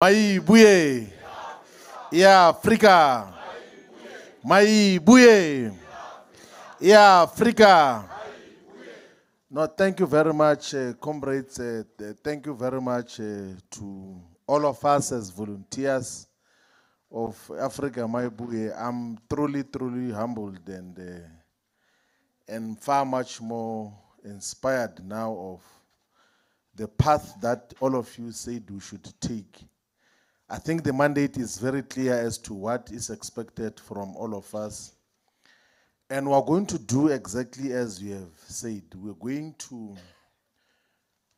Maibuye, ya Afrika. Maibuye, ya Afrika. No, thank you very much, comrades. Thank you very much to all of us as volunteers of Africa Maibuye. I'm truly humbled and far much more inspired now of the path that all of you said we should take. I think the mandate is very clear as to what is expected from all of us. And we're going to do exactly as you have said. We're going to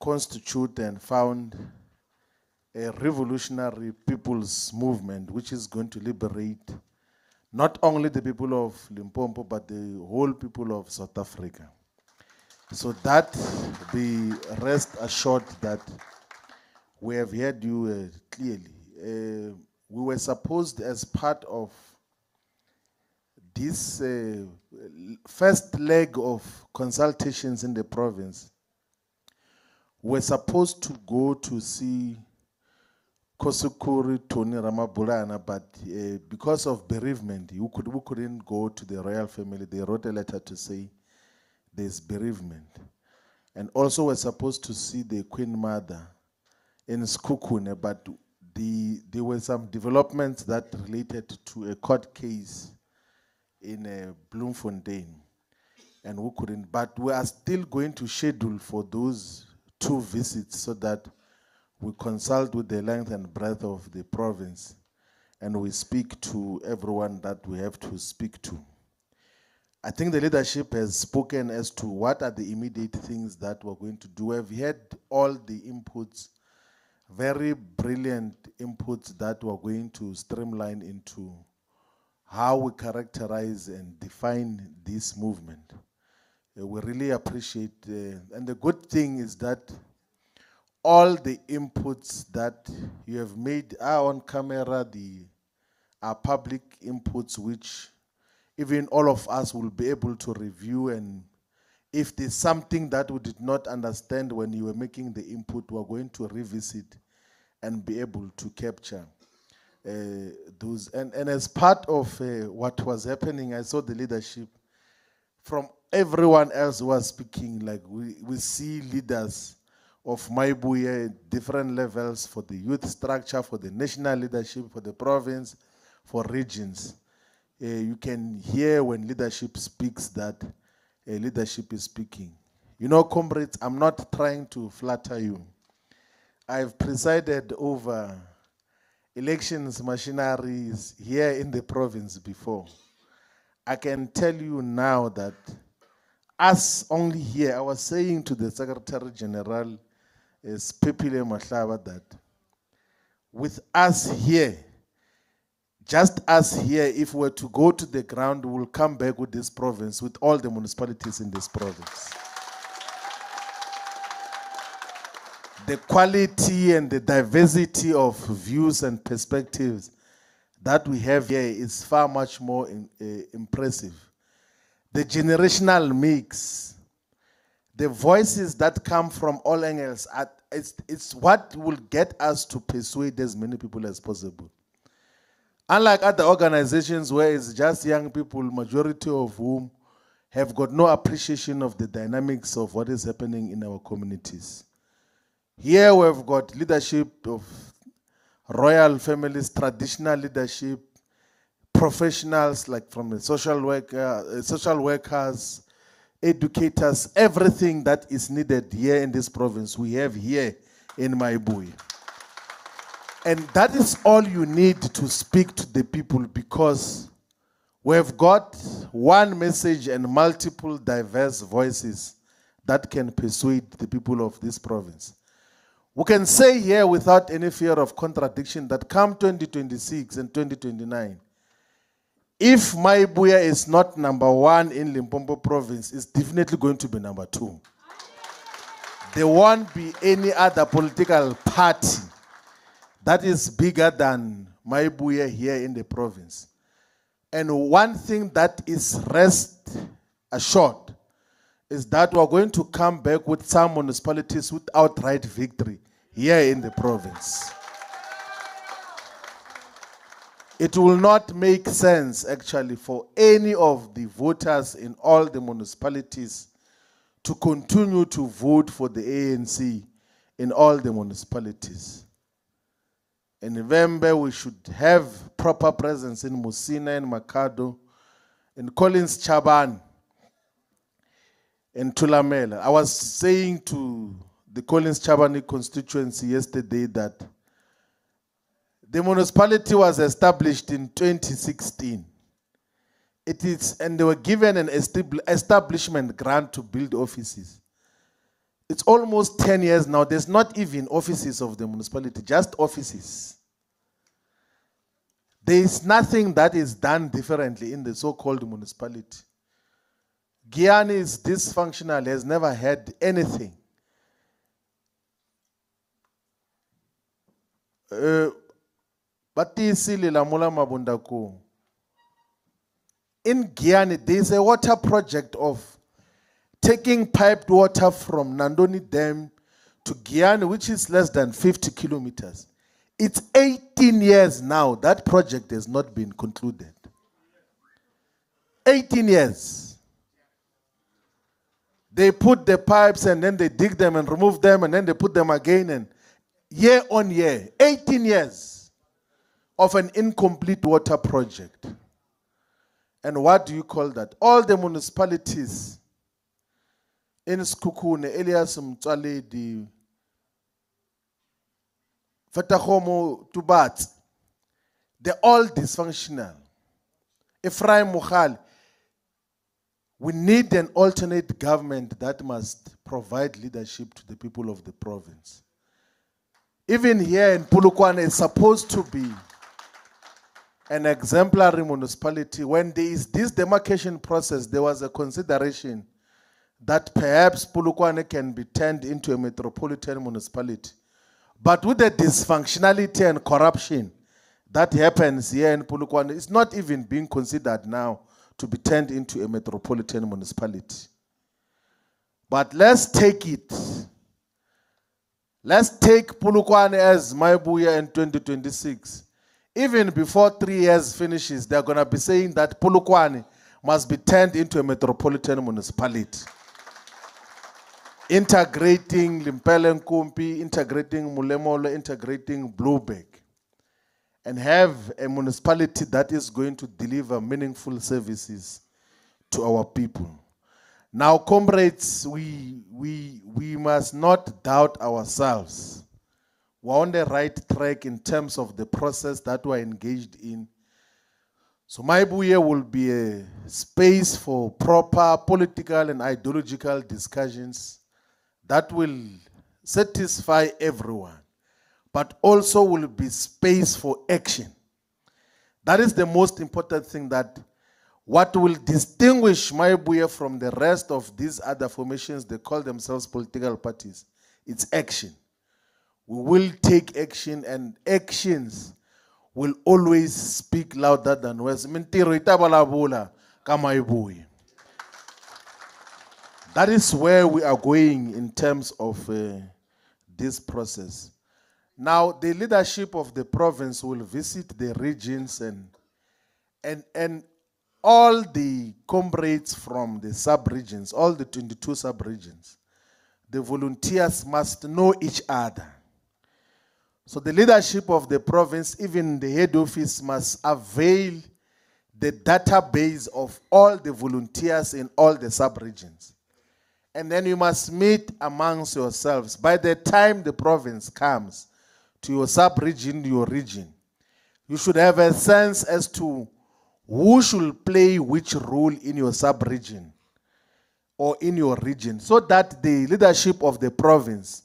constitute and found a revolutionary people's movement which is going to liberate not only the people of Limpopo, but the whole people of South Africa. So that be rest assured that we have heard you clearly. We were supposed, as part of this first leg of consultations in the province, we're supposed to go to see Kosukuri Tony Ramabulana, but because of bereavement, we couldn't go to the royal family. They wrote a letter to say there's bereavement. And also we're supposed to see the Queen Mother in Skukune, but there were some developments that related to a court case in Bloemfontein, and we couldn't. But we are still going to schedule for those 2 visits so that we consult with the length and breadth of the province, and we speak to everyone that we have to speak to. I think the leadership has spoken as to what are the immediate things that we're going to do. We've had all the inputs, very brilliant inputs that we're going to streamline into how we characterize and define this movement. We really appreciate, and the good thing is that all the inputs that you have made are on camera, are public inputs which even all of us will be able to review, and if there's something that we did not understand when you were making the input, we're going to revisit and be able to capture those. And as part of what was happening, I saw the leadership from everyone else who was speaking. Like we see leaders of Maibuye at different levels, for the youth structure, for the national leadership, for the province, for regions. You can hear when leadership speaks that leadership is speaking. You know, comrades, I'm not trying to flatter you. I've presided over elections machineries here in the province before. I can tell you now that us only here, I was saying to the Secretary General, Pepile Mahlaba, that with us here, just us here, if we were to go to the ground, we'll come back with this province, with all the municipalities in this province. The quality and the diversity of views and perspectives that we have here is far much more impressive. The generational mix, the voices that come from all angles, it's what will get us to persuade as many people as possible. Unlike other organizations where it's just young people, majority of whom have got no appreciation of the dynamics of what is happening in our communities. Here we've got leadership of royal families, traditional leadership, professionals like from the social workers, educators, everything that is needed here in this province, we have here in Maibuye. And that is all you need to speak to the people, because we've got one message and multiple diverse voices that can persuade the people of this province. We can say here without any fear of contradiction that come 2026 and 2029, if Maibuye is not number 1 in Limpopo province, it's definitely going to be number 2. There won't be any other political party that is bigger than Maibuye here in the province. And one thing that is rest assured is that we're going to come back with some municipalities with outright victory here in the province. it will not make sense actually for any of the voters in all the municipalities to continue to vote for the ANC in all the municipalities. In November, we should have proper presence in Musina and Makado, in Collins Chaban, in Thulamela. I was saying to the Collins Chabani constituency yesterday that the municipality was established in 2016. It is, and they were given an establishment grant to build offices. It's almost 10 years now. There's not even offices of the municipality, just offices. There is nothing that is done differently in the so-called municipality. Giyani is dysfunctional, has never had anything. In Giyani, there is a water project of taking piped water from Nandoni Dam to Giyani, which is less than 50 kilometers. It's 18 years now. That project has not been concluded. 18 years. They put the pipes and then they dig them and remove them and then they put them again, and year on year, 18 years of an incomplete water project. And what do you call that? All the municipalities in Sekhukhune, Elias Mtswaledi, Fatahomo, Tubat, they're all dysfunctional. Ephraim Mukhali, we need an alternate government that must provide leadership to the people of the province. Even here in Polokwane, it's supposed to be an exemplary municipality. When there is this demarcation process, there was a consideration that perhaps Polokwane can be turned into a metropolitan municipality. But with the dysfunctionality and corruption that happens here in Polokwane, it's not even being considered now to be turned into a metropolitan municipality. But let's take it. Let's take Polokwane as Maibuya in 2026. Even before 3 years finishes, they're going to be saying that Polokwane must be turned into a metropolitan municipality. Integrating Limpele Nkumpi, integrating Mulemolo, integrating Blueberg, and have a municipality that is going to deliver meaningful services to our people. Now, comrades, we must not doubt ourselves. We're on the right track in terms of the process that we're engaged in. So Maibuye will be a space for proper political and ideological discussions that will satisfy everyone, but also will be space for action. That is the most important thing, that what will distinguish Maibuye from the rest of these other formations, they call themselves political parties, it's action. We will take action, and actions will always speak louder than words. That is where we are going in terms of this process. Now, the leadership of the province will visit the regions, and all the comrades from the sub-regions, all the 22 sub-regions, the volunteers must know each other. So the leadership of the province, even the head office, must avail the database of all the volunteers in all the sub-regions. And then you must meet amongst yourselves. By the time the province comes to your sub-region, your region, you should have a sense as to who should play which role in your sub-region or in your region, so that the leadership of the province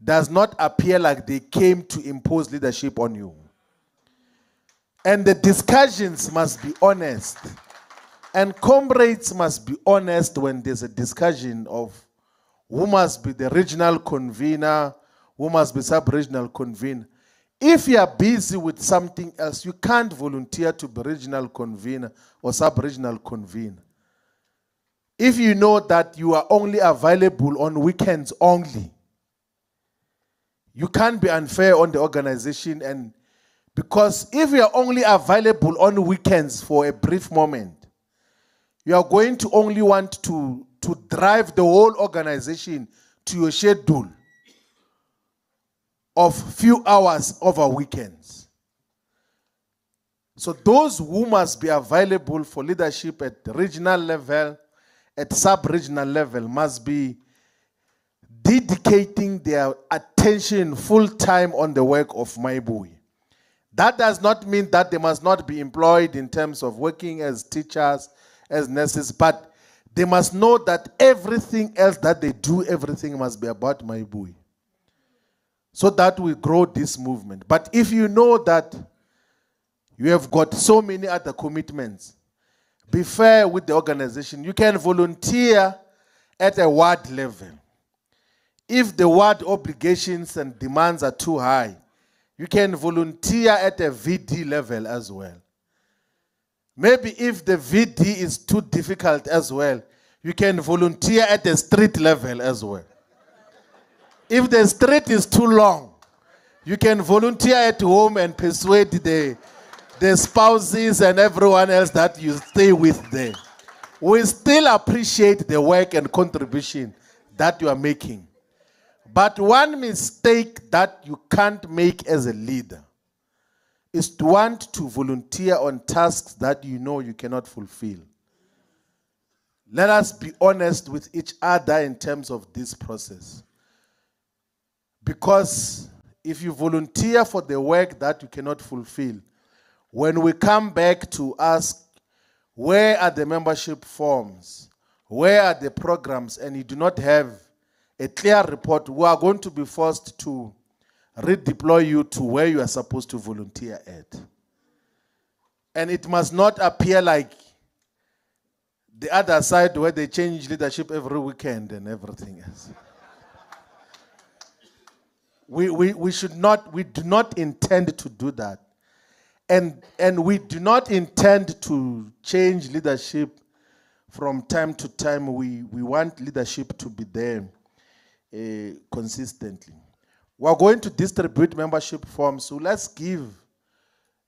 does not appear like they came to impose leadership on you. And the discussions must be honest. And comrades must be honest when there's a discussion of who must be the regional convener, who must be sub-regional convener. If you are busy with something else, you can't volunteer to be regional convener or sub-regional convener. If you know that you are only available on weekends only, you can't be unfair on the organization and Because if you are only available on weekends for a brief moment, you are going to only want to drive the whole organization to your schedule of few hours over weekends. So those who must be available for leadership at regional level, at sub-regional level, must be dedicating their attention full-time on the work of Maibui. That does not mean that they must not be employed in terms of working as teachers, as nurses, but they must know that everything else that they do, everything must be about Maibui. So that we grow this movement. But if you know that you have got so many other commitments, be fair with the organization. You can volunteer at a ward level. If the ward obligations and demands are too high, you can volunteer at a VD level as well. Maybe if the VD is too difficult as well, you can volunteer at the street level as well. If the street is too long, you can volunteer at home and persuade the spouses and everyone else that you stay with there. We still appreciate the work and contribution that you are making. But one mistake that you can't make as a leader is to want to volunteer on tasks that you know you cannot fulfill. Let us be honest with each other in terms of this process. Because if you volunteer for the work that you cannot fulfill, when we come back to ask, where are the membership forms? Where are the programs? And you do not have a clear report, we are going to be forced to redeploy you to where you are supposed to volunteer at. And it must not appear like the other side where they change leadership every weekend and everything else. We do not intend to do that. And we do not intend to change leadership from time to time. We want leadership to be there consistently. We are going to distribute membership forms, so let's give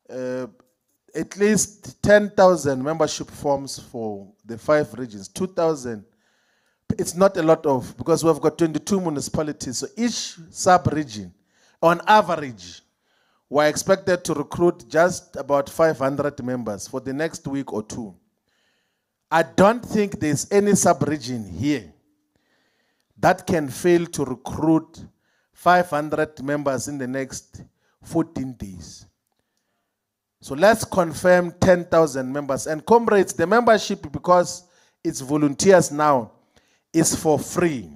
at least 10,000 membership forms for the 5 regions. 2,000, it's not a lot of, because we've got 22 municipalities, so each sub-region, on average, we're expected to recruit just about 500 members for the next week or two. I don't think there's any sub-region here that can fail to recruit 500 members in the next 14 days. So let's confirm 10,000 members. And comrades, the membership, because it's volunteers now, is for free.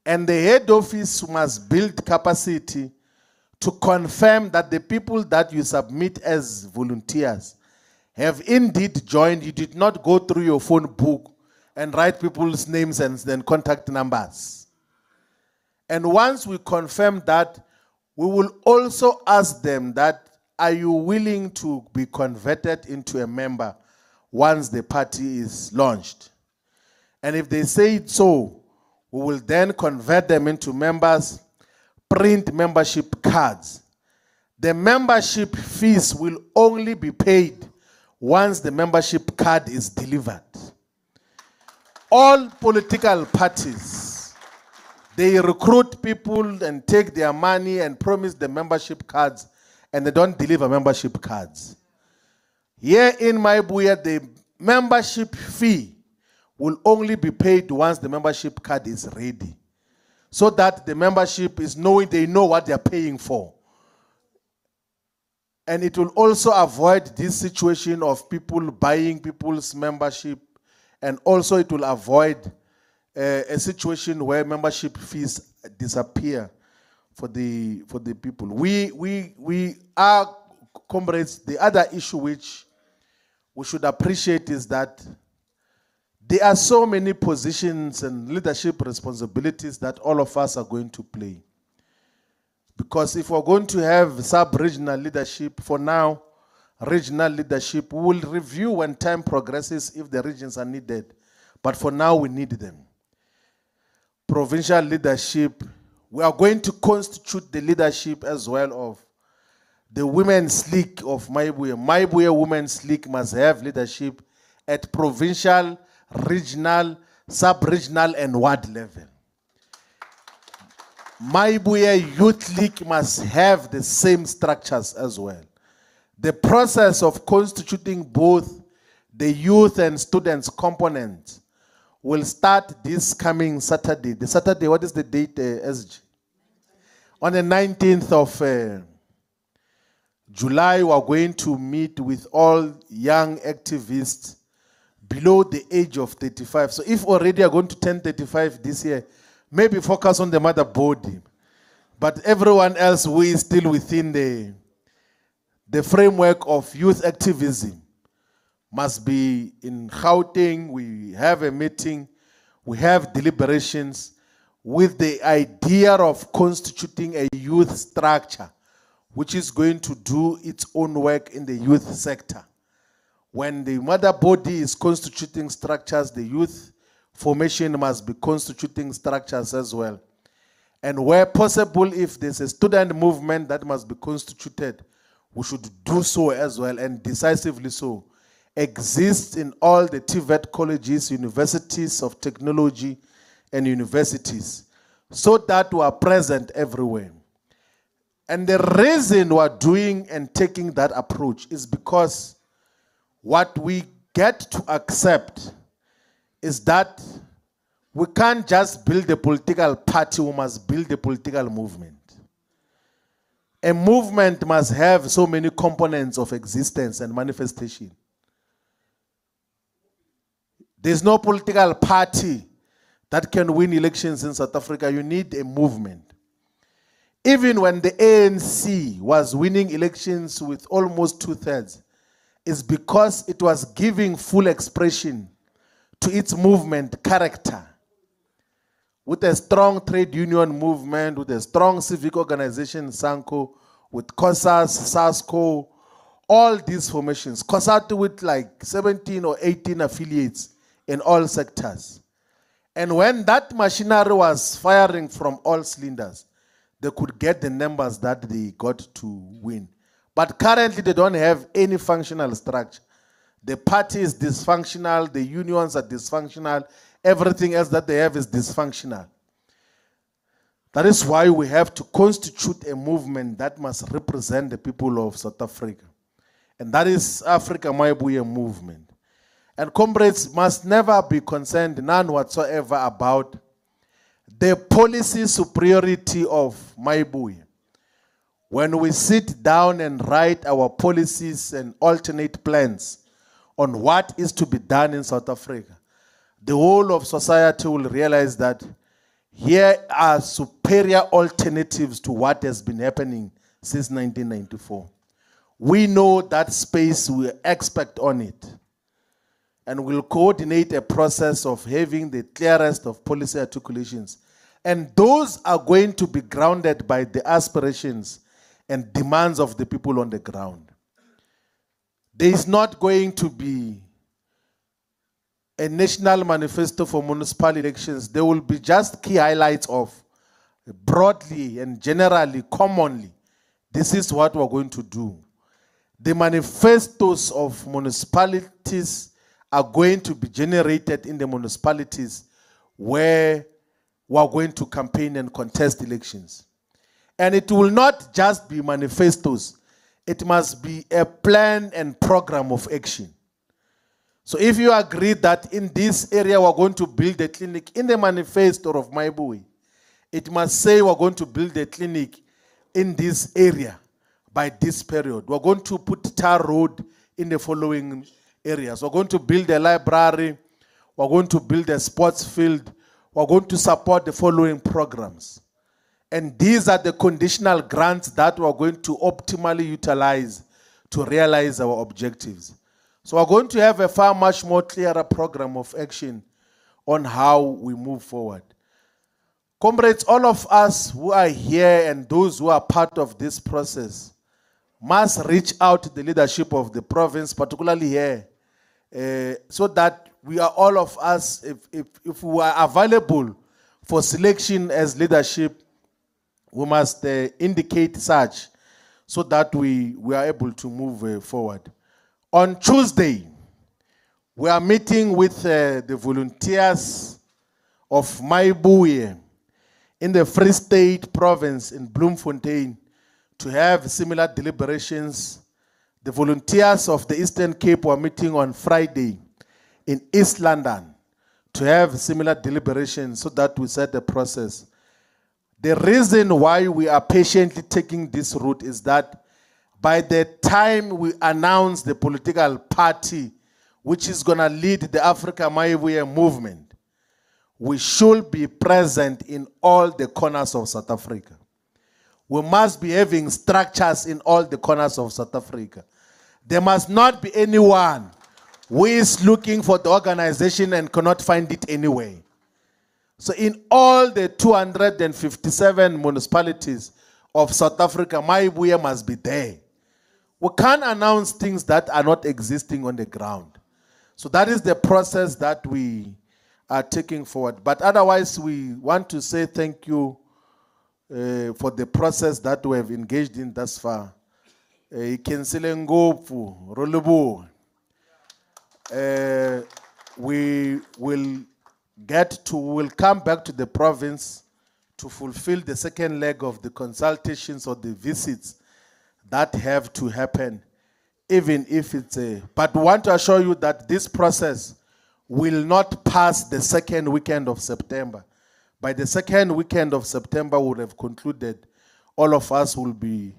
And the head office must build capacity to confirm that the people that you submit as volunteers have indeed joined. You did not go through your phone book and write people's names and then contact numbers. And once we confirm that, we will also ask them that, are you willing to be converted into a member once the party is launched? And if they say so, we will then convert them into members, print membership cards. The membership fees will only be paid once the membership card is delivered. All political parties, they recruit people and take their money and promise the membership cards, and they don't deliver membership cards. Here in Maibuya, the membership fee will only be paid once the membership card is ready, so that the membership is knowing they know what they're paying for. And it will also avoid this situation of people buying people's membership, and also it will avoid a situation where membership fees disappear for the people. We are, comrades, the other issue which we should appreciate is that there are so many positions and leadership responsibilities that all of us are going to play. Because if we're going to have sub-regional leadership, for now, regional leadership, we will review when time progresses if the regions are needed. But for now, we need them. Provincial leadership, we are going to constitute the leadership as well of the Women's League of Maibuye. Maibuye Women's League must have leadership at provincial, regional, sub-regional, and ward level. Maibuye Youth League must have the same structures as well. The process of constituting both the youth and students components will start this coming Saturday. The Saturday, what is the date, SG? On the 19th of July, we are going to meet with all young activists below the age of 35. So if already are going to turn 35 this year, maybe focus on the mother body. But everyone else who is still within the framework of youth activism must be in Gauteng. We have a meeting, we have deliberations with the idea of constituting a youth structure which is going to do its own work in the youth sector. When the mother body is constituting structures, the youth formation must be constituting structures as well. And where possible, if there's a student movement that must be constituted, we should do so as well, and decisively so. Exist in all the TVET colleges, universities of technology, and universities, so that we are present everywhere. And the reason we are doing and taking that approach is because what we get to accept is that we can't just build a political party, we must build a political movement. A movement must have so many components of existence and manifestation. There's no political party that can win elections in South Africa. You need a movement. Even when the ANC was winning elections with almost 2/3, it's because it was giving full expression to its movement character. With a strong trade union movement, with a strong civic organization, SANCO, with COSAS, SASCO, all these formations, COSATU with like 17 or 18 affiliates in all sectors. And when that machinery was firing from all cylinders, they could get the numbers that they got to win. But currently they don't have any functional structure. The party is dysfunctional, the unions are dysfunctional, everything else that they have is dysfunctional. That is why we have to constitute a movement that must represent the people of South Africa. And that is Africa Maibuye movement. And comrades must never be concerned, none whatsoever, about the policy superiority of Maibuye. When we sit down and write our policies and alternate plans on what is to be done in South Africa, the whole of society will realize that here are superior alternatives to what has been happening since 1994. We know that space, we expect on it. And we'll coordinate a process of having the clearest of policy articulations. And those are going to be grounded by the aspirations and demands of the people on the ground. There is not going to be a national manifesto for municipal elections. There will be just key highlights of broadly and generally, commonly, this is what we're going to do. The manifestos of municipalities are going to be generated in the municipalities where we're going to campaign and contest elections. And it will not just be manifestos. It must be a plan and program of action. So if you agree that in this area we're going to build a clinic, in the manifesto of Maibuye, it must say we're going to build a clinic in this area by this period. We're going to put tar road in the following areas. We're going to build a library. We're going to build a sports field. We're going to support the following programs. And these are the conditional grants that we're going to optimally utilize to realize our objectives. So we're going to have a far much more clearer program of action on how we move forward. Comrades, all of us who are here and those who are part of this process must reach out to the leadership of the province, particularly here, so that we are all of us, if we are available for selection as leadership, we must indicate such, so that we are able to move forward. On Tuesday, we are meeting with the volunteers of Maibuye in the Free State province in Bloemfontein to have similar deliberations. The volunteers of the Eastern Cape were meeting on Friday in East London to have similar deliberations so that we set the process. The reason why we are patiently taking this route is that by the time we announce the political party which is going to lead the Africa Maibuye movement, we should be present in all the corners of South Africa. We must be having structures in all the corners of South Africa. There must not be anyone who is looking for the organization and cannot find it anywhere. So in all the 257 municipalities of South Africa, Maibuye must be there. We can't announce things that are not existing on the ground. So that is the process that we are taking forward. But otherwise, we want to say thank you for the process that we have engaged in thus far. We will come back to the province to fulfill the second leg of the consultations or the visits that have to happen, even if it's but we want to assure you that this process will not pass the second weekend of September. By the second weekend of September, we would have concluded. All of us will be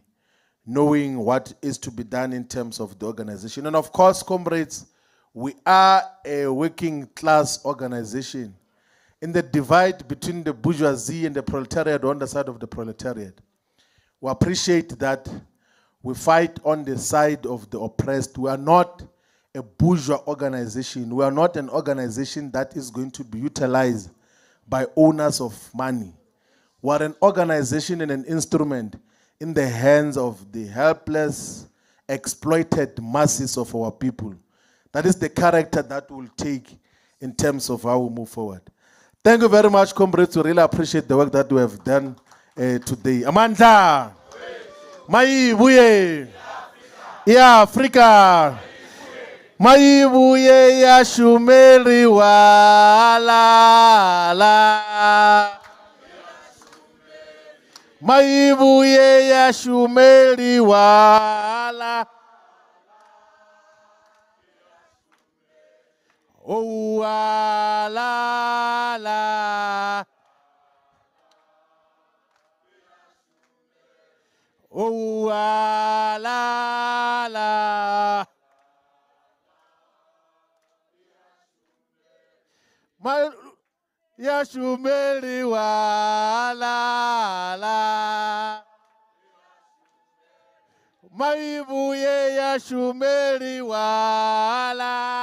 knowing what is to be done in terms of the organization. And of course, comrades, we are a working class organization. In the divide between the bourgeoisie and the proletariat, on the side of the proletariat, we appreciate that we fight on the side of the oppressed. We are not a bourgeois organization. We are not an organization that is going to be utilized by owners of money. We are an organization and an instrument in the hands of the helpless, exploited masses of our people. That is the character that we'll take in terms of how we move forward. Thank you very much, comrades. We really appreciate the work that we have done today. Amanda! Maibuye! Ya Afrika! Maibuye ya shumeli wala. Maibuye ya shumeli wala. Oh wala. Oh wala. Ya shumeli wala. Maibuye ya shumeli wala.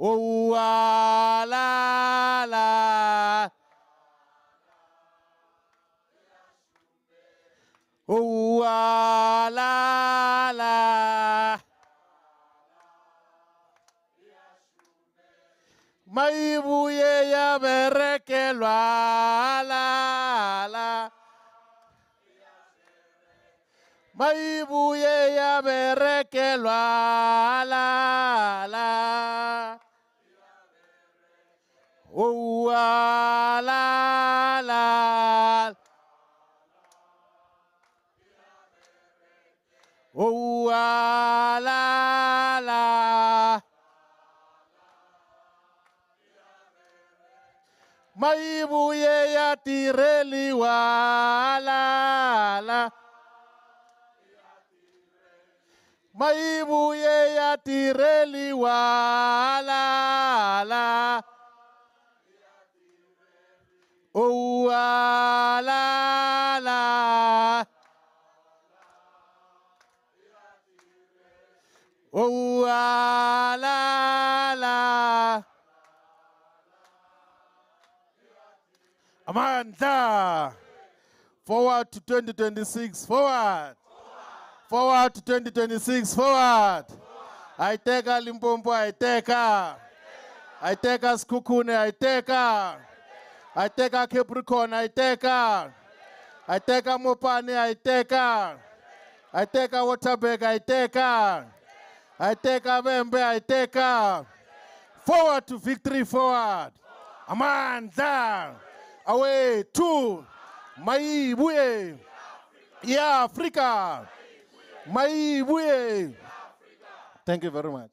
Oh wala. Oh wala. Maibuye ya berekelwa la. Maibuye ya berekelwa la. Oh la. Oh la. Maibuye ya tireli wala. Maibuye ya tireli wala. Oh la. Oh la. Amanda, forward to 2026, forward. Forward to 2026, forward. I take a Limpopo, I take a Skukune, I take a Capricorn, I take a I take a Mopane, I take a Waterberg, I take a Vembe, I take a forward to victory, forward. Amanda, away, 2, Maibuye, yeah, Africa, Maibuye. Thank you very much.